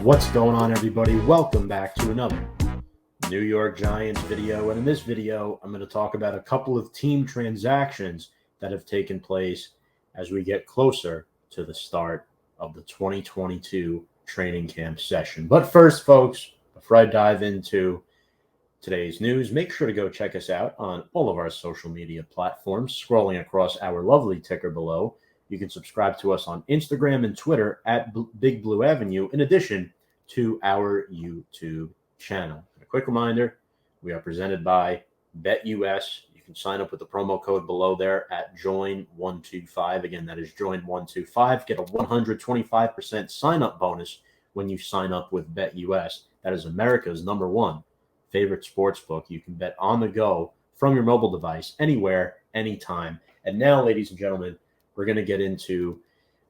What's going on, everybody? Welcome back to another New York Giants video. And in this video, I'm going to talk about a couple of team transactions that have taken place as we get closer to the start of the 2022 training camp session. But first, folks, before I dive into today's news, make sure to go check us out on all of our social media platforms, scrolling across our lovely ticker below. You can subscribe to us on Instagram and Twitter at Big Blue Avenue, in addition to our YouTube channel. A quick reminder, we are presented by BetUS. You can sign up with the promo code below there at JOIN125. Again, that is JOIN125. Get a 125% sign-up bonus when you sign up with BetUS. That is America's #1 favorite sports book. You can bet on the go from your mobile device, anywhere, anytime. And now, ladies and gentlemen, we're going to get into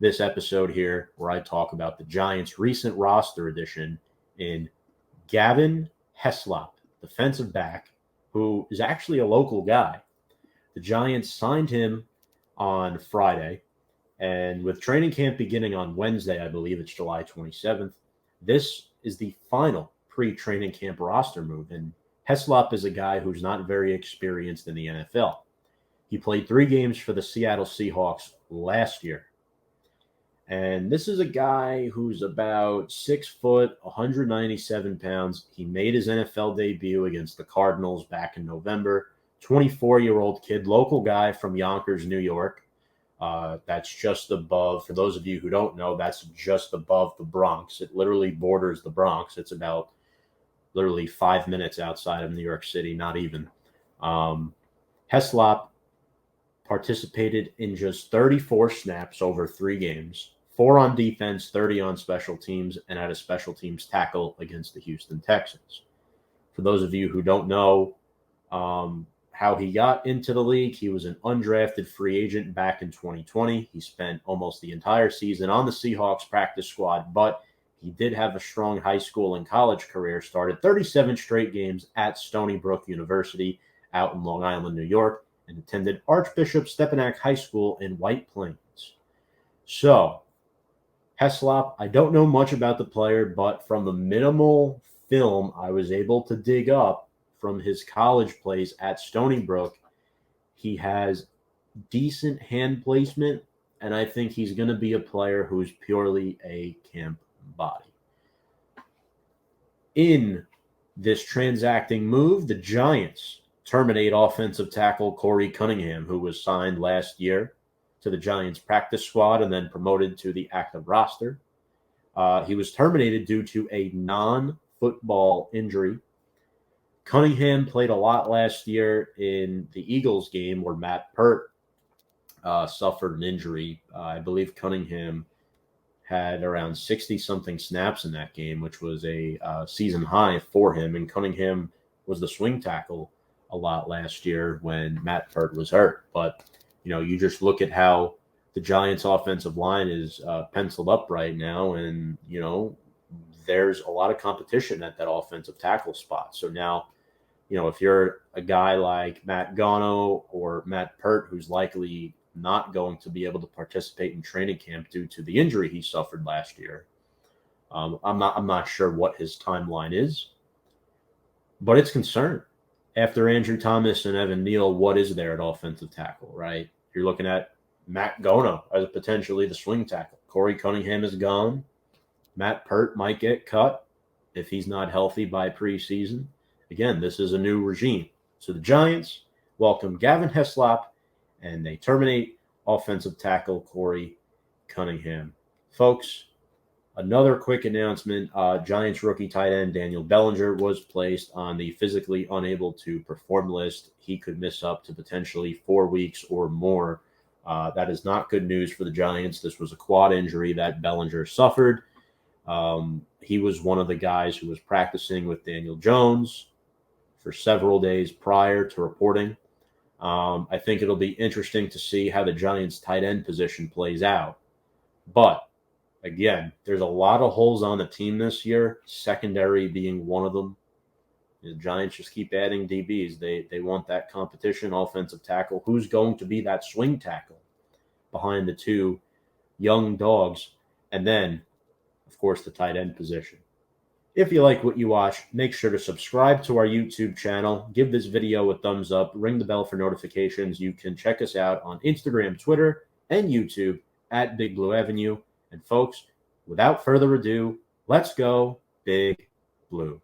this episode here where I talk about the Giants' recent roster addition in Gavin Heslop, defensive back, who is actually a local guy. The Giants signed him on Friday, and with training camp beginning on Wednesday, I believe it's July 27th, this is the final pre-training camp roster move. And Heslop is a guy who's not very experienced in the NFL. He played 3 games for the Seattle Seahawks last year. And this is a guy who's about 6 foot, 197 pounds. He made his NFL debut against the Cardinals back in November. 24-year-old kid, local guy from Yonkers, New York. That's just above, for those of you who don't know, that's just above the Bronx. It literally borders the Bronx. It's about literally 5 minutes outside of New York City, not even. Heslop participated in just 34 snaps over 3 games, 4 on defense, 30 on special teams, and had a special teams tackle against the Houston Texans. For those of you who don't know how he got into the league, he was an undrafted free agent back in 2020. He spent almost the entire season on the Seahawks practice squad, but he did have a strong high school and college career, started 37 straight games at Stony Brook University out in Long Island, New York, and attended Archbishop Stepinac High School in White Plains. So, Heslop, I don't know much about the player, but from the minimal film I was able to dig up from his college plays at Stony Brook, he has decent hand placement, and I think he's going to be a player who's purely a camp body. In this transacting move, the Giants terminate offensive tackle Korey Cunningham, who was signed last year to the Giants practice squad and then promoted to the active roster. He was terminated due to a non-football injury. Cunningham played a lot last year in the Eagles game where Matt Pert suffered an injury. I believe Cunningham had around 60-something snaps in that game, which was a season high for him. And Cunningham was the swing tackle a lot last year when Matt Pert was hurt. But, you just look at how the Giants' offensive line is penciled up right now, and, there's a lot of competition at that offensive tackle spot. So now, if you're a guy like Matt Gano or Matt Pert, who's likely not going to be able to participate in training camp due to the injury he suffered last year, I'm not sure what his timeline is, but it's concerning. After Andrew Thomas and Evan Neal, what is there at offensive tackle, right? You're looking at Matt Gono as potentially the swing tackle. Korey Cunningham is gone. Matt Pert might get cut if he's not healthy by preseason. Again, this is a new regime. So the Giants welcome Gavin Heslop, and they terminate offensive tackle Korey Cunningham. Folks, another quick announcement. Giants rookie tight end Daniel Bellinger was placed on the physically unable to perform list. He could miss up to potentially 4 weeks or more. That is not good news for the Giants. This was a quad injury that Bellinger suffered. He was one of the guys who was practicing with Daniel Jones for several days prior to reporting. I think it'll be interesting to see how the Giants' tight end position plays out. But again, there's a lot of holes on the team this year, secondary being one of them. The Giants just keep adding DBs. They want that competition, offensive tackle. Who's going to be that swing tackle behind the 2 young dogs? And then, of course, the tight end position. If you like what you watch, make sure to subscribe to our YouTube channel, give this video a thumbs up, ring the bell for notifications. You can check us out on Instagram, Twitter, and YouTube at Big Blue Avenue. And folks, without further ado, let's go Big Blue.